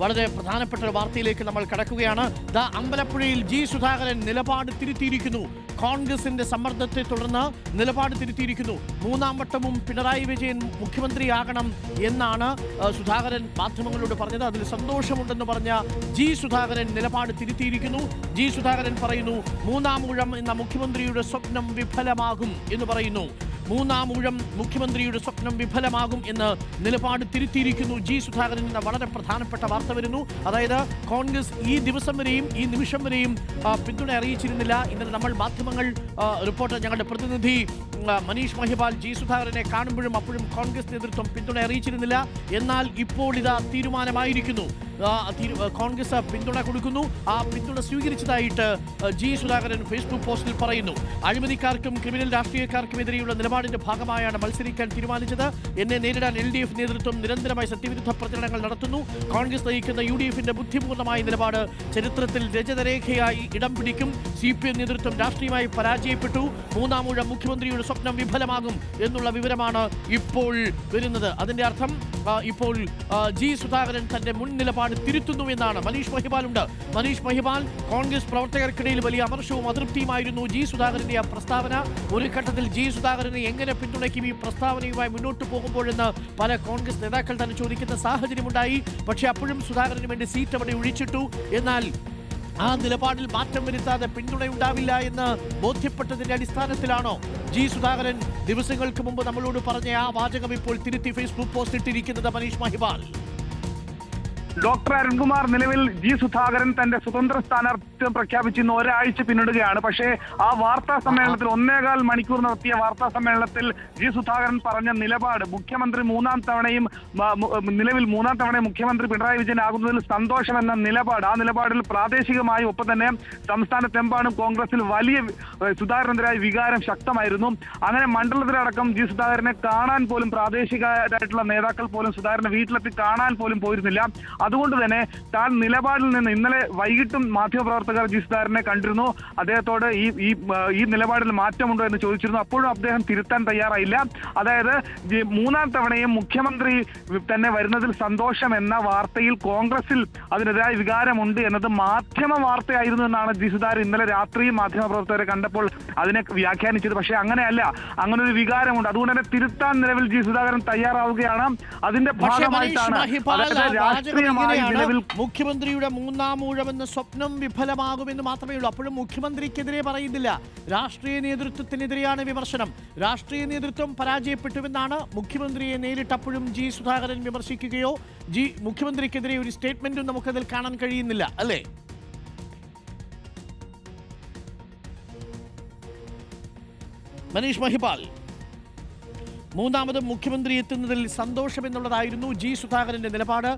വളരെ പ്രധാനപ്പെട്ട ഒരു വാർത്തയിലേക്ക് നമ്മൾ കടക്കുകയാണ്. അമ്പലപ്പുഴയിൽ ജി സുധാകരൻ നിലപാട് തിരുത്തിയിരിക്കുന്നു. കോൺഗ്രസിന്റെ സമ്മർദ്ദത്തെ തുടർന്ന് നിലപാട് തിരുത്തിയിരിക്കുന്നു. മൂന്നാം വട്ടവും പിണറായി വിജയൻ മുഖ്യമന്ത്രിയാകണം എന്നാണ് സുധാകരൻ മാധ്യമങ്ങളോട് പറഞ്ഞത്. അതിൽ സന്തോഷമുണ്ടെന്ന് പറഞ്ഞ ജി സുധാകരൻ നിലപാട് തിരുത്തിയിരിക്കുന്നു. ജി സുധാകരൻ പറയുന്നു, മൂന്നാം ഊഴം എന്ന മുഖ്യമന്ത്രിയുടെ സ്വപ്നം വിഫലമാകും എന്ന് പറയുന്നു. മൂന്നാം ഊഴം മുഖ്യമന്ത്രിയുടെ സ്വപ്നം വിഫലമാകും എന്ന് നിലപാട് തിരുത്തിയിരിക്കുന്നു ജി സുധാകരൻ എന്ന വളരെ പ്രധാനപ്പെട്ട വാർത്ത വരുന്നു. അതായത് കോൺഗ്രസ് ഈ ദിവസം വരെയും ഈ നിമിഷം വരെയും പിന്തുണ അറിയിച്ചിരുന്നില്ല. ഇന്നലെ നമ്മൾ മാധ്യമങ്ങൾ റിപ്പോർട്ടർ ഞങ്ങളുടെ പ്രതിനിധി മനീഷ് മഹിപാൽ ജി സുധാകരനെ കാണുമ്പോഴും അപ്പോഴും കോൺഗ്രസ് നേതൃത്വം പിന്തുണ അറിയിച്ചിരുന്നില്ല. എന്നാൽ ഇപ്പോൾ ഇതാ തീരുമാനമായിരിക്കുന്നു. കോൺഗ്രസ് പിന്തുണ കൊടുക്കുന്നു. ആ പിന്തുണ സ്വീകരിച്ചതായിട്ട് ജി സുധാകരൻ ഫേസ്ബുക്ക് പോസ്റ്റിൽ പറയുന്നു. അഴിമതിക്കാർക്കും ക്രിമിനൽ രാഷ്ട്രീയക്കാർക്കുമെതിരെയുള്ള നിലപാടിന്റെ ഭാഗമായാണ് മത്സരിക്കാൻ തീരുമാനിച്ചത്. എന്നെ നേരിടാൻ LDF നേതൃത്വം നിരന്തരമായി സത്യവിരുദ്ധ പ്രചരണങ്ങൾ നടത്തുന്നു. കോൺഗ്രസ് നയിക്കുന്ന UDFന്റെ ബുദ്ധിപൂർണ്ണമായ നിലപാട് ചരിത്രത്തിൽ രജതരേഖയായി ഇടം പിടിക്കും. CPM നേതൃത്വം രാഷ്ട്രീയമായി പരാജയപ്പെട്ടു. മൂന്നാം ഊഴം മുഖ്യമന്ത്രിയുടെ സ്വപ്നം വിഫലമാകും എന്നുള്ള വിവരമാണ് ഇപ്പോൾ വരുന്നത്. അതിന്റെ അർത്ഥം ഇപ്പോൾ ജി സുധാകരൻ തന്റെ മുൻ നിലപാട് തിരുത്തുന്നു എന്നാണ്. മനീഷ് മഹിപാലുണ്ട്. മനീഷ് മഹിപാൽ, കോൺഗ്രസ് പ്രവർത്തകർക്കിടയിൽ വലിയ അമർഷവും അതൃപ്തിയുമായിരുന്നു ജി സുധാകരന്റെ ആ പ്രസ്താവന. ഒരു ഘട്ടത്തിൽ ജി സുധാകരനെ എങ്ങനെ പിന്തുണയ്ക്കും ഈ പ്രസ്താവനയുമായി മുന്നോട്ട് പോകുമ്പോഴെന്ന് പല കോൺഗ്രസ് നേതാക്കൾ തന്നെ ചോദിക്കുന്ന സാഹചര്യമുണ്ടായി. പക്ഷേ അപ്പോഴും സുധാകരന് വേണ്ടി സീറ്റ് അവിടെ ഒഴിച്ചിട്ടു. എന്നാൽ ആ നിലപാടിൽ മാറ്റം വരുത്താതെ പിന്തുണയുണ്ടാവില്ല എന്ന് ബോധ്യപ്പെട്ടതിന്റെ അടിസ്ഥാനത്തിലാണോ ജി സുധാകരൻ ദിവസങ്ങൾക്ക് മുമ്പ് നമ്മളോട് പറഞ്ഞ ആ വാചകം ഇപ്പോൾ തിരുത്തി ഫേസ്ബുക്ക് പോസ്റ്റ് ഇട്ടിരിക്കുന്നത്? മനീഷ് മഹിപാൽ, ഡോക്ടർ അരുൺകുമാർ, നിലവിൽ ജി സുധാകരൻ തന്റെ സ്വതന്ത്ര സ്ഥാനാർത്ഥിത്വം പ്രഖ്യാപിച്ചിരുന്ന ഒരാഴ്ച പിന്നിടുകയാണ്. പക്ഷേ ആ വാർത്താ സമ്മേളനത്തിൽ 1.25 മണിക്കൂർ നടത്തിയ വാർത്താ സമ്മേളനത്തിൽ ജി സുധാകരൻ പറഞ്ഞ നിലപാട്, മുഖ്യമന്ത്രി നിലവിൽ മൂന്നാം തവണയും മുഖ്യമന്ത്രി പിണറായി വിജയൻ ആകുന്നതിൽ സന്തോഷമെന്ന നിലപാട്, ആ നിലപാടിൽ പ്രാദേശികമായി ഒപ്പം തന്നെ സംസ്ഥാനത്തെമ്പാടും കോൺഗ്രസിൽ വലിയ സുധാകരനെതിരായ വികാരം ശക്തമായിരുന്നു. അങ്ങനെ മണ്ഡലത്തിലടക്കം ജി സുധാകരനെ കാണാൻ പോലും പ്രാദേശികമായിട്ടുള്ള നേതാക്കൾ പോലും സുധാകരനെ വീട്ടിലെത്തി കാണാൻ പോലും പോയിരുന്നില്ല. അതുകൊണ്ട് തന്നെ താൻ നിലപാടിൽ നിന്ന് ഇന്നലെ വൈകിട്ടും മാധ്യമപ്രവർത്തകർ ജി സുധാകരനെ കണ്ടിരുന്നു. അദ്ദേഹത്തോട് ഈ നിലപാടിൽ മാറ്റമുണ്ടോ എന്ന് ചോദിച്ചിരുന്നു. അപ്പോഴും അദ്ദേഹം തിരുത്താൻ തയ്യാറായില്ല. അതായത് മൂന്നാം തവണയും മുഖ്യമന്ത്രി തന്നെ വരുന്നതിൽ സന്തോഷം എന്ന വാർത്തയിൽ കോൺഗ്രസിൽ അതിനെതിരായ വികാരമുണ്ട് എന്നത് മാധ്യമ വാർത്തയായിരുന്നു എന്നാണ് ജി സുധാകരൻ ഇന്നലെ രാത്രി മാധ്യമപ്രവർത്തകരെ കണ്ടപ്പോൾ അതിനെ വ്യാഖ്യാനിച്ചത്. പക്ഷേ അങ്ങനെയല്ല, അങ്ങനെ ഒരു വികാരമുണ്ട്. അതുകൊണ്ട് തന്നെ തിരുത്താൻ നിലവിൽ ജി സുധാകരൻ തയ്യാറാവുകയാണ്. അതിന്റെ ഭാഗമായിട്ടാണ് മുഖ്യമന്ത്രിയുടെ മൂന്നാം ഊഴമെന്ന സ്വപ്നം വിഫലമാകുമെന്ന് മാത്രമേ ഉള്ളൂ. അപ്പോഴും മുഖ്യമന്ത്രിക്കെതിരെ പറയുന്നില്ല. രാഷ്ട്രീയ നേതൃത്വത്തിനെതിരെയാണ് വിമർശനം. രാഷ്ട്രീയ നേതൃത്വം പരാജയപ്പെട്ടുവെന്നാണ് മുഖ്യമന്ത്രിയെ നേരിട്ടപ്പോഴും ജി സുധാകരൻ വിമർശിക്കുകയോ മുഖ്യമന്ത്രിക്കെതിരെ ഒരു സ്റ്റേറ്റ്മെന്റും നമുക്കതിൽ കാണാൻ കഴിയുന്നില്ല, അല്ലേ? മനീഷ് മഹിപാൽ, മൂന്നാമതും മുഖ്യമന്ത്രി എത്തുന്നതിൽ സന്തോഷമെന്നുള്ളതായിരുന്നു ജി സുധാകരന്റെ നിലപാട്.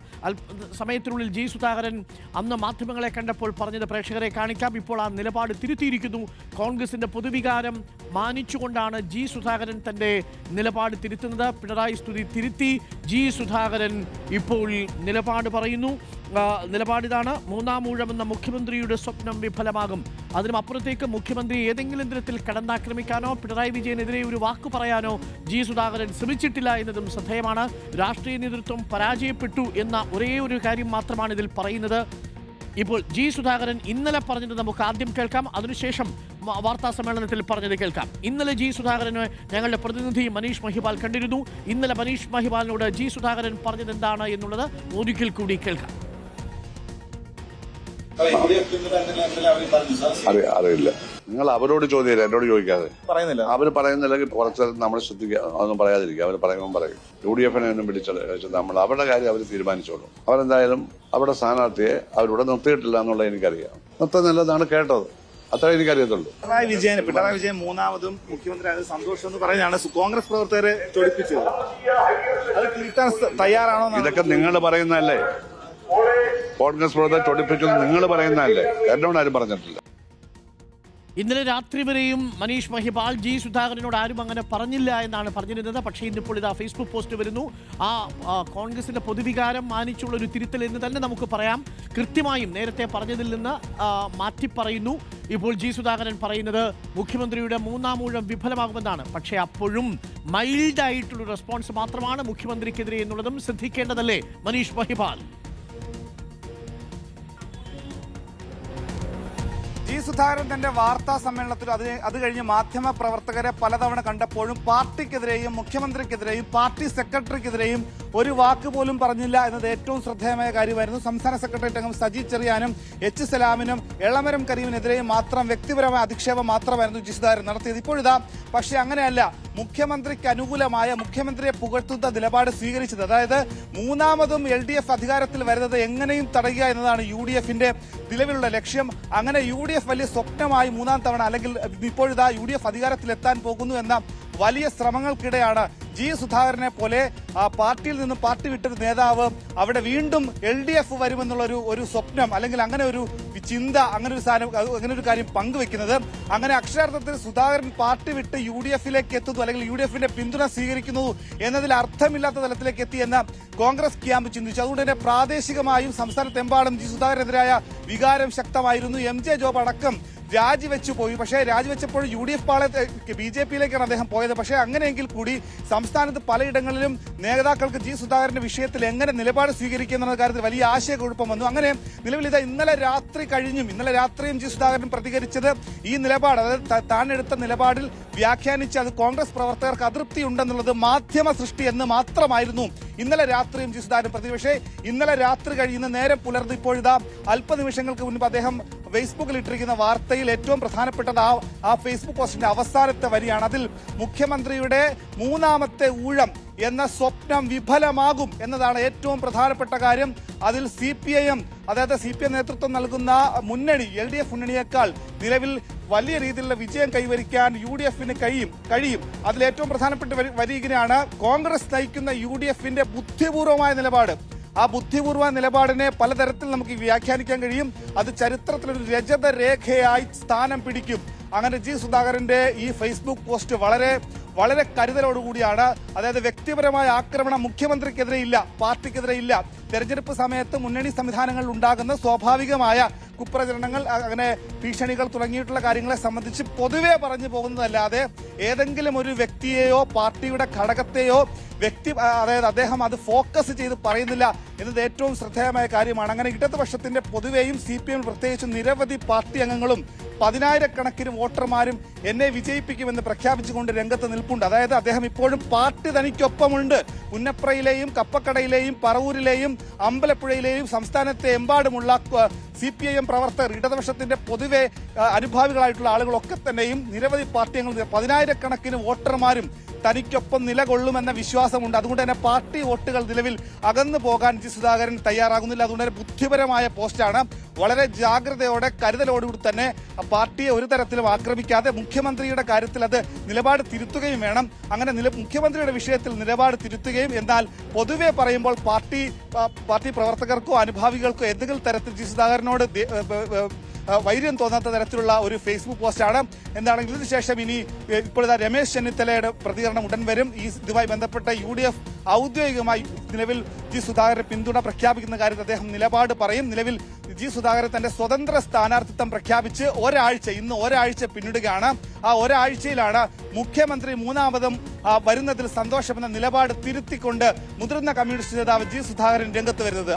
സമയത്തിനുള്ളിൽ ജി സുധാകരൻ അന്ന് മാധ്യമങ്ങളെ കണ്ടപ്പോൾ പറഞ്ഞത് പ്രേക്ഷകരെ കാണിക്കാം. ഇപ്പോൾ ആ നിലപാട് തിരുത്തിയിരിക്കുന്നു. കോൺഗ്രസിന്റെ പൊതുവികാരം മാനിച്ചുകൊണ്ടാണ് ജി സുധാകരൻ തന്റെ നിലപാട് തിരുത്തുന്നത്. പിണറായി സ്തുതി തിരുത്തി ജി സുധാകരൻ ഇപ്പോൾ നിലപാട് പറയുന്നു. നിലപാടിതാണ്, മൂന്നാം ഊഴമെന്ന മുഖ്യമന്ത്രിയുടെ സ്വപ്നം വിഫലമാകും. അതിനുമപ്പുറത്തേക്ക് മുഖ്യമന്ത്രി ഏതെങ്കിലും തരത്തിൽ കടന്നാക്രമിക്കാനോ പിണറായി വിജയനെതിരെ ഒരു വാക്കു പറയാനോ ജി സുധാകരൻ ശ്രമിച്ചിട്ടില്ല എന്നതും ശ്രദ്ധേയമാണ്. രാഷ്ട്രീയ നേതൃത്വം പരാജയപ്പെട്ടു എന്ന ഒരേ ഒരു കാര്യം മാത്രമാണ് ഇതിൽ പറയുന്നത്. ഇപ്പോൾ ജി സുധാകരൻ ഇന്നലെ പറഞ്ഞത് നമുക്ക് ആദ്യം കേൾക്കാം, അതിനുശേഷം വാർത്താ സമ്മേളനത്തിൽ പറഞ്ഞത് കേൾക്കാം. ഇന്നലെ ജി സുധാകരന് ഞങ്ങളുടെ പ്രതിനിധി മനീഷ് മഹിപാൽ കണ്ടിരുന്നു. ഇന്നലെ മനീഷ് മഹിപാലിനോട് ജി സുധാകരൻ പറഞ്ഞത് എന്താണ് എന്നുള്ളത് ഒരിക്കൽ കൂടി കേൾക്കാം. അറിയില്ല, നിങ്ങൾ അവരോട് ചോദ്യം എന്നോട് ചോദിക്കാതെ. അവര് പറയുന്നില്ലെങ്കിൽ കുറച്ച് നമ്മൾ ശ്രദ്ധിക്കുക, അതൊന്നും പറയാതിരിക്കുക. അവർ പറയുമ്പോൾ പറയും. UDFനെ ഒന്നും വിളിച്ചത് നമ്മൾ അവരുടെ കാര്യം അവർ തീരുമാനിച്ചോളും. അവരെന്തായാലും അവരുടെ സ്ഥാനാർത്ഥിയെ അവരിവിടെ നിർത്തിയിട്ടില്ല എന്നുള്ളത് എനിക്കറിയാം. നിർത്തുന്നില്ലെന്നാണ് കേട്ടത്, അത്ര എനിക്കറിയത്തുള്ളൂ. പിണറായി വിജയൻ മൂന്നാമതും മുഖ്യമന്ത്രി സന്തോഷം എന്ന് പറഞ്ഞാണ് കോൺഗ്രസ് പ്രവർത്തകരെ ചൊടിപ്പിച്ചത്. അത് തിരുത്താൻ തയ്യാറാണോ? ഇതൊക്കെ നിങ്ങൾ പറയുന്നതല്ലേ? കോൺഗ്രസ് പ്രവർത്തകർ ചൊടിപ്പിച്ചത് നിങ്ങൾ പറയുന്നതല്ലേ? എന്നോട് ആരും പറഞ്ഞിട്ടില്ല. ഇന്നലെ രാത്രി വരെയും മനീഷ് മഹിപാൽ ജി സുധാകരനോട് ആരും അങ്ങനെ പറഞ്ഞില്ല എന്നാണ് പറഞ്ഞിരുന്നത്. പക്ഷേ ഇന്നിപ്പോൾ ഇതാ ഫേസ്ബുക്ക് പോസ്റ്റ് വരുന്നു. ആ കോൺഗ്രസിന്റെ പൊതുവികാരം മാനിച്ചുള്ള ഒരു തിരുത്തൽ എന്ന് തന്നെ നമുക്ക് പറയാം. കൃത്യമായും നേരത്തെ പറഞ്ഞതിൽ നിന്ന് മാറ്റി പറയുന്നു. ഇപ്പോൾ ജി സുധാകരൻ പറയുന്നത് മുഖ്യമന്ത്രിയുടെ മൂന്നാം ഊഴം വിഫലമാകുമെന്നാണ്. പക്ഷേ അപ്പോഴും മൈൽഡായിട്ടുള്ള റെസ്പോൺസ് മാത്രമാണ് മുഖ്യമന്ത്രിക്കെതിരെ എന്നുള്ളതും ശ്രദ്ധിക്കേണ്ടതല്ലേ മനീഷ് മഹിപാൽ? സുധാകരൻ തന്റെ വാർത്താ സമ്മേളനത്തിൽ അത് കഴിഞ്ഞ് മാധ്യമ പ്രവർത്തകരെ പലതവണ കണ്ടപ്പോഴും പാർട്ടിക്കെതിരെയും മുഖ്യമന്ത്രിക്കെതിരെയും പാർട്ടി സെക്രട്ടറിക്കെതിരെയും ഒരു വാക്ക് പോലും പറഞ്ഞില്ല എന്നത് ഏറ്റവും ശ്രദ്ധേയമായ കാര്യമായിരുന്നു. സംസ്ഥാന സെക്രട്ടേറിയറ്റ് അംഗം സജി ചെറിയാനും എച്ച് സലാമിനും എളമരം കരീമിനെതിരെയും മാത്രം വ്യക്തിപരമായ അധിക്ഷേപം മാത്രമായിരുന്നു ജി സുധാകരൻ നടത്തിയത്. ഇപ്പോഴിതാ പക്ഷേ അങ്ങനെയല്ല, മുഖ്യമന്ത്രിക്ക് അനുകൂലമായ, മുഖ്യമന്ത്രിയെ പുകഴ്ത്തുന്ന നിലപാട് സ്വീകരിച്ചത്. അതായത് മൂന്നാമതും LDF അധികാരത്തിൽ വരുന്നത് എങ്ങനെയും തടയുക എന്നതാണ് UDFന്റെ നിലവിലുള്ള ലക്ഷ്യം. അങ്ങനെ UDF വലിയ സ്വപ്നമായി മൂന്നാം തവണ, അല്ലെങ്കിൽ ഇപ്പോഴിതാ UDF അധികാരത്തിലെത്താൻ പോകുന്നു എന്ന വലിയ ശ്രമങ്ങൾക്കിടെയാണ് ജി സുധാകരനെ പോലെ പാർട്ടിയിൽ നിന്നും പാർട്ടി വിട്ടൊരു നേതാവ് അവിടെ വീണ്ടും LDF വരുമെന്നുള്ള ഒരു സ്വപ്നം, അല്ലെങ്കിൽ അങ്ങനെ ഒരു ചിന്ത, അങ്ങനെ ഒരു സാധനം, അങ്ങനെ ഒരു കാര്യം പങ്കുവെക്കുന്നത്. അങ്ങനെ അക്ഷരാർത്ഥത്തിൽ സുധാകരൻ പാർട്ടി വിട്ട് UDFിലേക്ക് എത്തുന്നു, അല്ലെങ്കിൽ UDFന്റെ പിന്തുണ സ്വീകരിക്കുന്നു എന്നതിൽ അർത്ഥമില്ലാത്ത തലത്തിലേക്ക് എത്തി എന്ന് കോൺഗ്രസ് ക്യാമ്പ് ചിന്തിച്ചു. അതുകൊണ്ട് തന്നെ പ്രാദേശികമായും സംസ്ഥാനത്തെമ്പാടും ജി സുധാകരനെതിരായ വികാരം ശക്തമായിരുന്നു. MJ ജോബ് അടക്കം രാജിവെച്ചു പോയി. പക്ഷേ രാജിവെച്ചപ്പോൾ UDF BJPയിലേക്കാണ് അദ്ദേഹം പോയത്. പക്ഷേ അങ്ങനെയെങ്കിൽ കൂടി സംസ്ഥാനത്ത് പലയിടങ്ങളിലും നേതാക്കൾക്ക് ജി സുധാകരന്റെ വിഷയത്തിൽ എങ്ങനെ നിലപാട് സ്വീകരിക്കുന്ന കാര്യത്തിൽ വലിയ ആശയക്കുഴപ്പം വന്നു. അങ്ങനെ നിലവിൽ ഇന്നലെ രാത്രി കഴിഞ്ഞും ഇന്നലെ രാത്രിയും ജി സുധാകരൻ പ്രതികരിച്ചത് ഈ നിലപാട്, അതായത് താൻ എടുത്ത നിലപാടിൽ വ്യാഖ്യാനിച്ച് അത് കോൺഗ്രസ് പ്രവർത്തകർക്ക് അതൃപ്തി ഉണ്ടെന്നുള്ളത് മാധ്യമ സൃഷ്ടി എന്ന് മാത്രമായിരുന്നു ഇന്നലെ രാത്രിയും ജി സുധാകരൻ പ്രതി. പക്ഷേ ഇന്നലെ രാത്രി കഴിയുന്ന നേരം പുലർന്ന് ഇപ്പോഴിതാ അല്പനിമിഷങ്ങൾക്ക് മുൻപ് അദ്ദേഹം ഫേസ്ബുക്കിൽ ഇട്ടിരിക്കുന്ന വാർത്തയിൽ ഏറ്റവും പ്രധാനപ്പെട്ടത് ആ ഫേസ്ബുക്ക് പോസ്റ്റിന്റെ അവസാനത്തെ വരിയാണ്. അതിൽ മുഖ്യമന്ത്രിയുടെ മൂന്നാമത്തെ ഊഴം എന്ന സ്വപ്നം വിഫലമാകും എന്നതാണ് ഏറ്റവും പ്രധാനപ്പെട്ട കാര്യം. അതിൽ CPIM, അതായത് CPM നേതൃത്വം നൽകുന്ന മുന്നണി, LDF മുന്നണിയേക്കാൾ നിലവിൽ വലിയ രീതിയിലുള്ള വിജയം കൈവരിക്കാൻ UDFന് കഴിയും. അതിലേറ്റവും പ്രധാനപ്പെട്ട വരി ഇങ്ങനെയാണ്: കോൺഗ്രസ് നയിക്കുന്ന UDFന്റെ ബുദ്ധിപൂർവമായ നിലപാട്. ആ ബുദ്ധിപൂർവ്വ നിലപാടിനെ പലതരത്തിൽ നമുക്ക് വ്യാഖ്യാനിക്കാൻ കഴിയും. അത് ചരിത്രത്തിലൊരു രജത രേഖയായി സ്ഥാനം പിടിക്കും. അങ്ങനെ ജി സുധാകരന്റെ ഈ ഫേസ്ബുക്ക് പോസ്റ്റ് വളരെ കരുതലോടുകൂടിയാണ്. അതായത് വ്യക്തിപരമായ ആക്രമണം മുഖ്യമന്ത്രിക്കെതിരെ ഇല്ല, പാർട്ടിക്കെതിരെ ഇല്ല. തെരഞ്ഞെടുപ്പ് സമയത്ത് മുന്നണി സംവിധാനങ്ങളിൽ ഉണ്ടാകുന്ന സ്വാഭാവികമായ കുപ്രചരണങ്ങൾ, അങ്ങനെ ഭീഷണികൾ തുടങ്ങിയിട്ടുള്ള കാര്യങ്ങളെ സംബന്ധിച്ച് പൊതുവെ പറഞ്ഞു പോകുന്നതല്ലാതെ ഏതെങ്കിലും ഒരു വ്യക്തിയെയോ പാർട്ടിയുടെ ഘടകത്തെയോ അതായത് അദ്ദേഹം അത് ഫോക്കസ് ചെയ്ത് പറയുന്നില്ല എന്നത് ഏറ്റവും ശ്രദ്ധേയമായ കാര്യമാണ്. അങ്ങനെ ഇടതുപക്ഷത്തിന്റെ പൊതുവെയും CPM പ്രത്യേകിച്ചും നിരവധി പാർട്ടി അംഗങ്ങളും 10,000-കണക്കിന് വോട്ടർമാരും എന്നെ വിജയിപ്പിക്കുമെന്ന് പ്രഖ്യാപിച്ചുകൊണ്ട് രംഗത്ത് നിൽപ്പുണ്ട്. അതായത് അദ്ദേഹം ഇപ്പോഴും പാർട്ടി തനിക്കൊപ്പമുണ്ട്. പുന്നപ്രയിലെയും കപ്പക്കടയിലെയും പറവൂരിലെയും അമ്പലപ്പുഴയിലെയും സംസ്ഥാനത്തെ എമ്പാടുമുള്ള CPIM പ്രവർത്തകർ, ഇടതുപക്ഷത്തിന്റെ പൊതുവെ അനുഭാവികളായിട്ടുള്ള ആളുകളൊക്കെ തന്നെയും നിരവധി പാർട്ടി അംഗങ്ങൾ, 10,000-കണക്കിന് വോട്ടർമാരും തനിക്കൊപ്പം നിലകൊള്ളുമെന്ന വിശ്വാസമുണ്ട്. അതുകൊണ്ട് തന്നെ പാർട്ടി വോട്ടുകൾ നിലവിൽ അകന്നു പോകാൻ ജി സുധാകരൻ തയ്യാറാകുന്നില്ല. അതുകൊണ്ട് തന്നെ ബുദ്ധിപരമായ പോസ്റ്റാണ്. വളരെ ജാഗ്രതയോടെ കരുതലോടുകൂടി തന്നെ പാർട്ടിയെ ഒരു തരത്തിലും ആക്രമിക്കാതെ മുഖ്യമന്ത്രിയുടെ കാര്യത്തിൽ അത് നിലപാട് തിരുത്തുകയും വേണം. അങ്ങനെ മുഖ്യമന്ത്രിയുടെ വിഷയത്തിൽ നിലപാട് തിരുത്തുകയും, എന്നാൽ പൊതുവെ പറയുമ്പോൾ പാർട്ടി പ്രവർത്തകർക്കോ അനുഭാവികൾക്കോ എന്തെങ്കിലും തരത്തിൽ ജി സുധാകരനോട് വൈര്യം തോന്നാത്ത തരത്തിലുള്ള ഒരു ഫേസ്ബുക്ക് പോസ്റ്റാണ്. എന്താണെങ്കിലും ഇതിനുശേഷം ഇനി ഇപ്പോഴത്തെ രമേശ് ചെന്നിത്തലയുടെ പ്രതികരണം ഉടൻ വരും. ഇതുമായി ബന്ധപ്പെട്ട UDF ഔദ്യോഗികമായി നിലവിൽ ജി സുധാകരൻ പിന്തുണ പ്രഖ്യാപിക്കുന്ന കാര്യത്തിൽ അദ്ദേഹം നിലപാട് പറയും. നിലവിൽ ജി സുധാകരൻ തന്റെ സ്വതന്ത്ര സ്ഥാനാർത്ഥിത്വം പ്രഖ്യാപിച്ച് ഇന്ന് ഒരാഴ്ച പിന്നിടുകയാണ്. ആ ഒരാഴ്ചയിലാണ് മുഖ്യമന്ത്രി മൂന്നാമതും വരുന്നതിൽ സന്തോഷമെന്ന നിലപാട് തിരുത്തിക്കൊണ്ട് മുതിർന്ന കമ്മ്യൂണിസ്റ്റ് നേതാവ് ജി സുധാകരൻ രംഗത്ത് വരുന്നത്.